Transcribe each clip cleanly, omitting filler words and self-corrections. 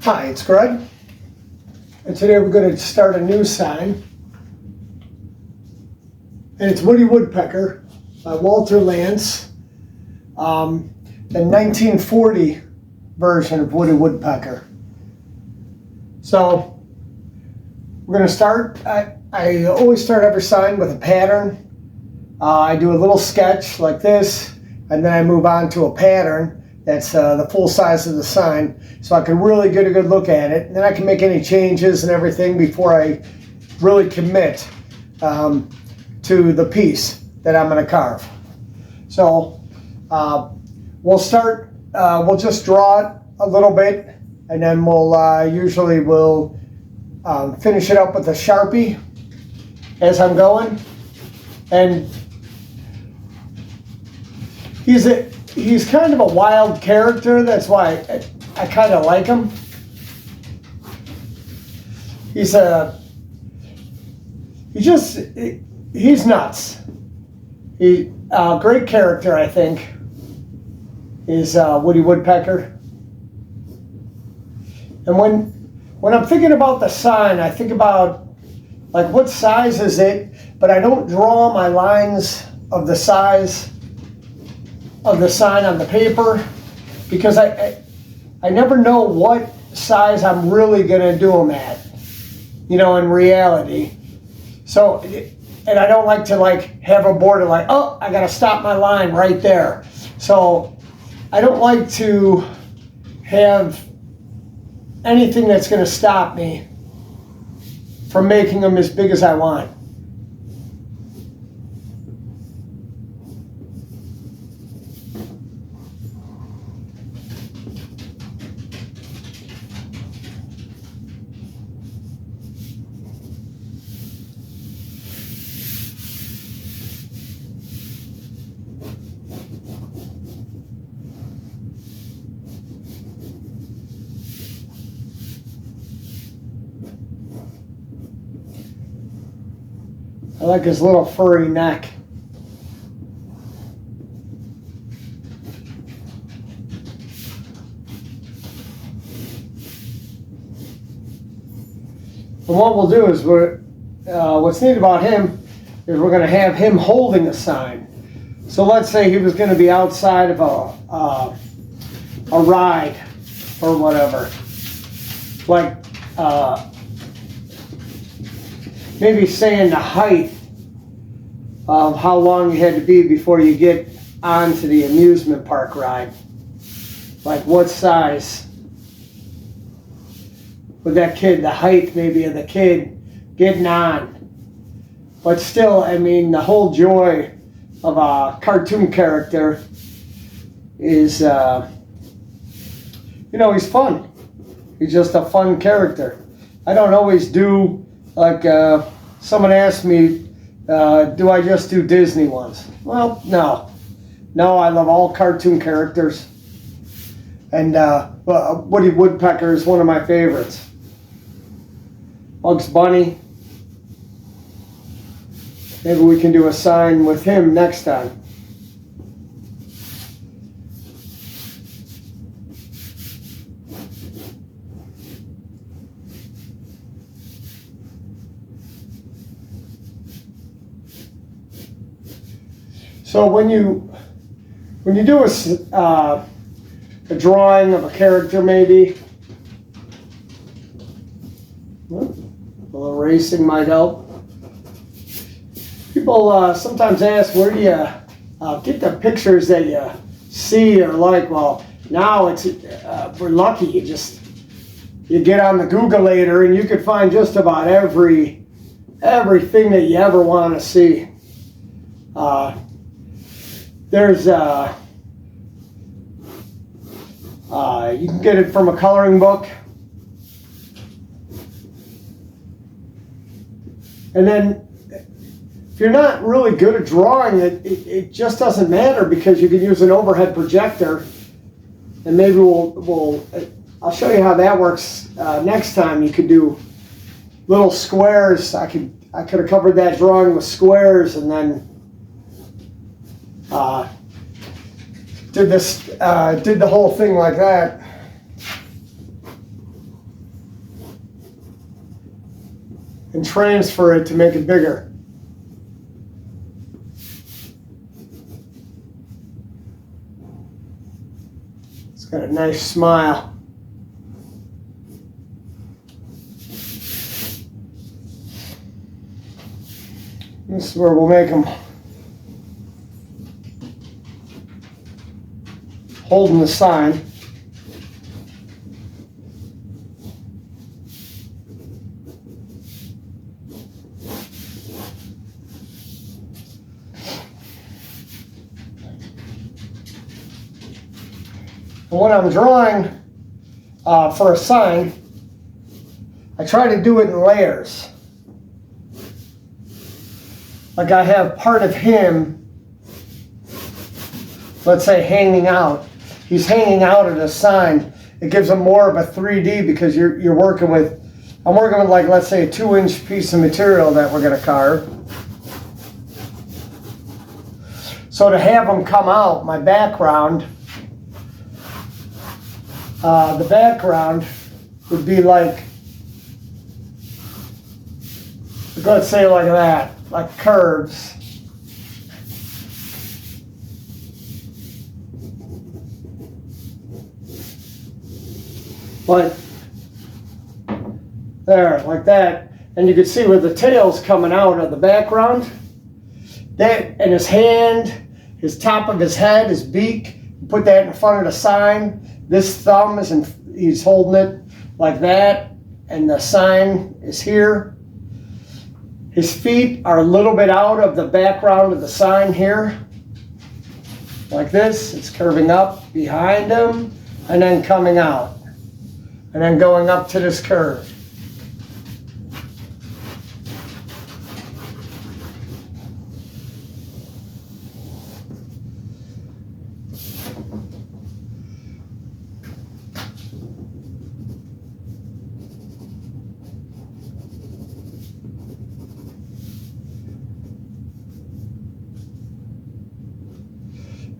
Hi, it's Greg, and today we're going to start a new sign, and it's Woody Woodpecker by Walter Lantz, the 1940 version of Woody Woodpecker. So we're going to start. I always start every sign with a pattern. I do a little sketch like this, and then I move on to a pattern that's the full size of the sign, so I can really get a good look at it. And then I can make any changes and everything before I really commit to the piece that I'm going to carve. So we'll start, we'll just draw it a little bit, and then we'll usually finish it up with a Sharpie as I'm going. And he's kind of a wild character. That's why I kind of like him. He's nuts. Great character, I think, is Woody Woodpecker. And when I'm thinking about the sign, I think about like what size is it, but I don't draw my lines of the size of the sign on the paper, because I never know what size I'm really gonna do them at, in reality. So, and I don't like to have a border oh, I gotta stop my line right there. So I don't like to have anything that's gonna stop me from making them as big as I want. I like his little furry neck. And what we'll do is what's neat about him is we're going to have him holding a sign. So let's say he was going to be outside of a ride or whatever, like maybe saying the height of how long you had to be before you get onto the amusement park ride. Like what size with that kid, the height maybe of the kid getting on. But still, I mean, the whole joy of a cartoon character is, he's fun. He's just a fun character. I don't always do, someone asked me, do I just do Disney ones? Well, no. No, I love all cartoon characters. And Woody Woodpecker is one of my favorites. Bugs Bunny. Maybe we can do a sign with him next time. So when you do a drawing of a character, maybe a little erasing might help. People sometimes ask, where do you get the pictures that you see or like? Well, now we're lucky. You get on the Googleator and you could find just about everything that you ever want to see. There's you can get it from a coloring book. And then if you're not really good at drawing, it just doesn't matter, because you can use an overhead projector, and maybe I'll show you how that works next time. You could do little squares. I could have covered that drawing with squares, and then did the whole thing like that. and transfer it to make it bigger. It's got a nice smile. This is where we'll make them holding the sign. And when I'm drawing for a sign, I try to do it in layers. Like I have part of him, let's say, hanging out. He's hanging out at a sign. It gives him more of a 3D because you're working with, I'm working with, like, let's say a 2-inch piece of material that we're going to carve. So to have them come out, my background, the background would be like, let's say like that, like curves. But there, like that. And you can see where the tail's coming out of the background. That, and his hand, his top of his head, his beak, put that in front of the sign. This thumb is in, he's holding it like that, and the sign is here. His feet are a little bit out of the background of the sign here, like this. It's curving up behind him, and then coming out, and then going up to this curve.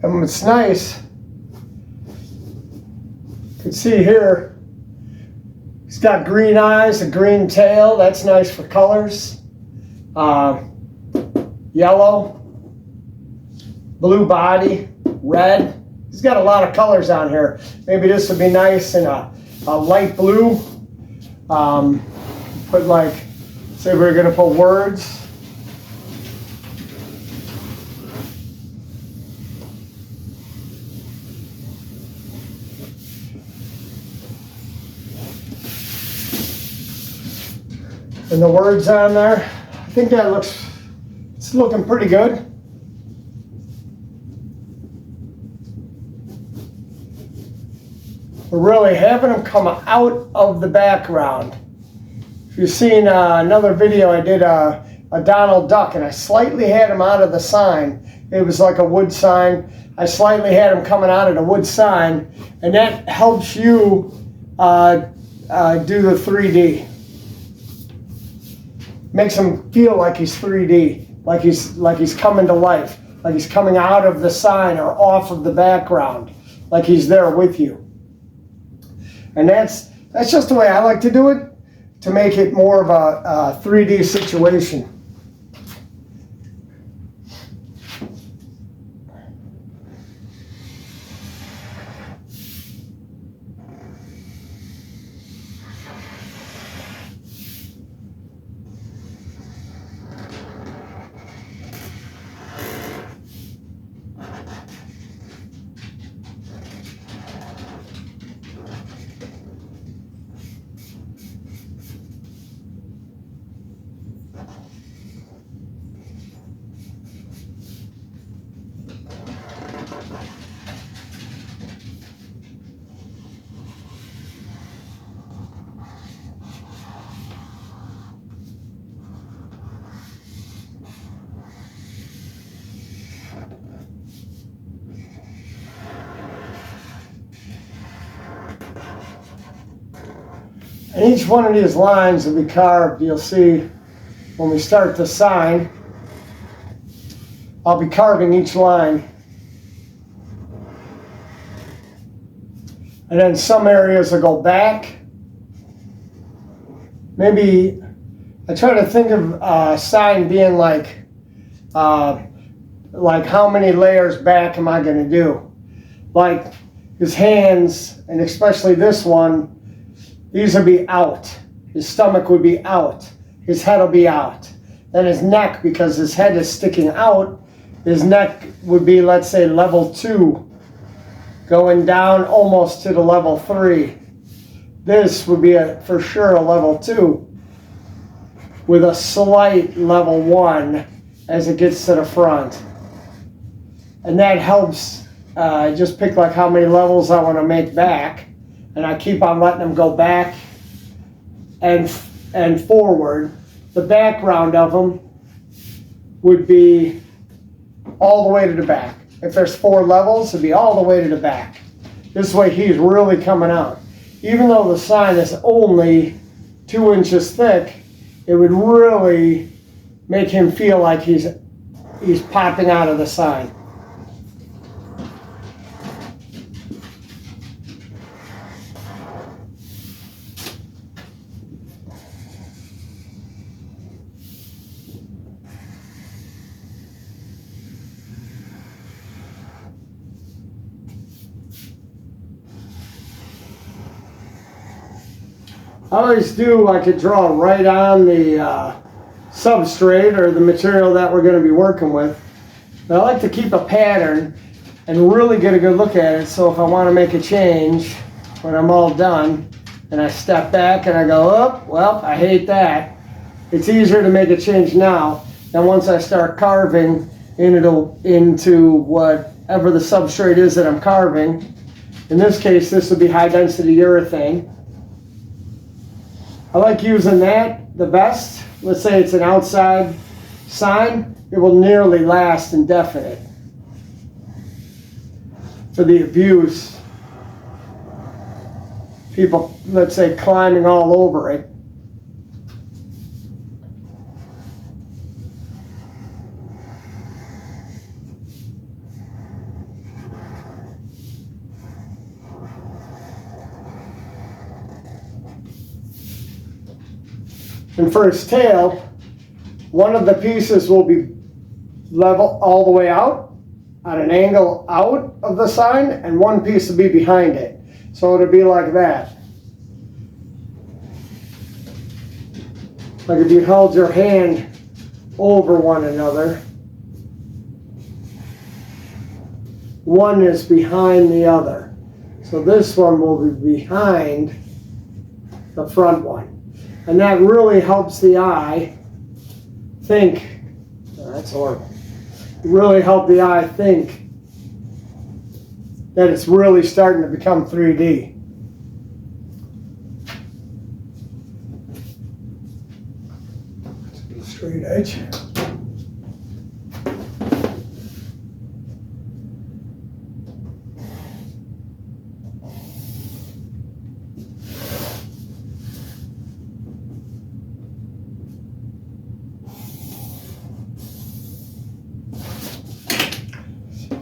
And it's nice, you can see here, he's got green eyes, a green tail. That's nice for colors. Yellow, blue body, red. He's got a lot of colors on here. Maybe this would be nice in a light blue. Put like, say we're gonna put words. And the words on there. I think that looks, it's looking pretty good. We're really having them come out of the background. If you've seen another video, I did a Donald Duck, and I slightly had him out of the sign. It was like a wood sign. I slightly had him coming out of the wood sign, and that helps you do the 3D. Makes him feel like he's 3D, like he's coming to life, like he's coming out of the sign or off of the background, like he's there with you. And that's just the way I like to do it, to make it more of a 3D situation. And each one of these lines will be carved. You'll see when we start the sign, I'll be carving each line. And then some areas will go back. Maybe I try to think of a sign being like how many layers back am I going to do? Like his hands, and especially this one, these would be out. His stomach would be out. His head will be out. Then his neck, because his head is sticking out, his neck would be, let's say, level 2, going down almost to the level 3. This would be for sure a level 2 with a slight level 1 as it gets to the front. And that helps just pick like how many levels I want to make back. And I keep on letting them go back and forward. The background of them would be all the way to the back. If there's 4 levels, it'd be all the way to the back. This way he's really coming out. Even though the sign is only 2 inches thick, it would really make him feel like he's popping out of the sign. I always do like to draw right on the substrate or the material that we're going to be working with. But I like to keep a pattern and really get a good look at it, so if I want to make a change when I'm all done and I step back and I go, oh, well, I hate that. It's easier to make a change now than once I start carving into whatever the substrate is that I'm carving. In this case, this would be high density urethane. I like using that the best. Let's say it's an outside sign, it will nearly last indefinite. For the abuse, people, let's say, climbing all over it. And for his tail, one of the pieces will be level all the way out, at an angle out of the sign, and one piece will be behind it. So it'll be like that. Like if you held your hand over one another, one is behind the other. So this one will be behind the front one. And that really helps the eye think. Oh, that's horrible. Really help the eye think that it's really starting to become 3D. Straight edge.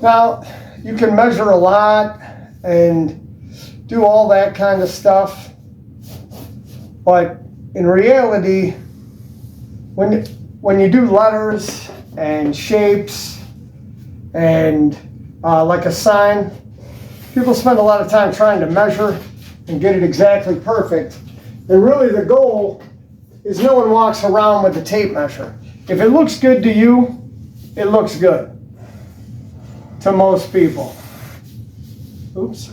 Now, you can measure a lot and do all that kind of stuff, but in reality, when you do letters and shapes and like a sign, people spend a lot of time trying to measure and get it exactly perfect. And really the goal is no one walks around with a tape measure. If it looks good to you, it looks good to most people. Oops.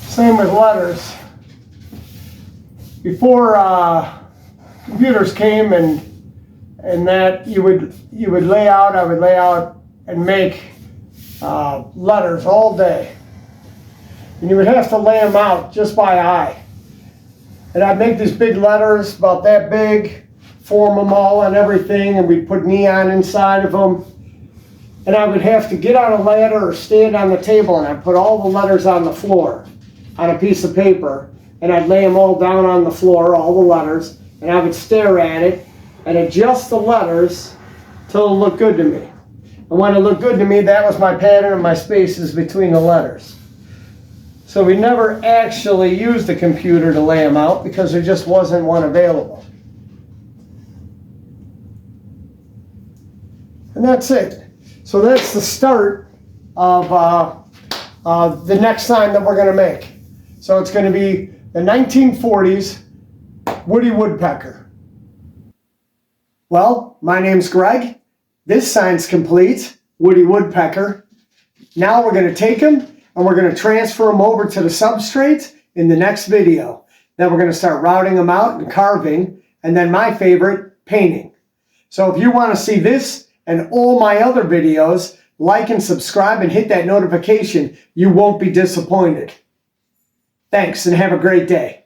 Same with letters. Before computers came and that you would lay out, I would lay out and make letters all day. And you would have to lay them out just by eye. And I'd make these big letters about that big, form them all and everything, and we'd put neon inside of them. And I would have to get on a ladder or stand on the table, and I'd put all the letters on the floor on a piece of paper, and I'd lay them all down on the floor, all the letters, and I would stare at it and adjust the letters till it looked good to me. And when it looked good to me, that was my pattern and my spaces between the letters. So we never actually used the computer to lay them out because there just wasn't one available. And that's it. So that's the start of the next sign that we're going to make. So it's going to be the 1940s Woody Woodpecker. Well, my name's Greg. This sign's complete, Woody Woodpecker. Now we're going to take him and we're going to transfer him over to the substrate in the next video. Then we're going to start routing them out and carving, and then my favorite, painting. So if you want to see this and all my other videos, like and subscribe and hit that notification. You won't be disappointed. Thanks and have a great day.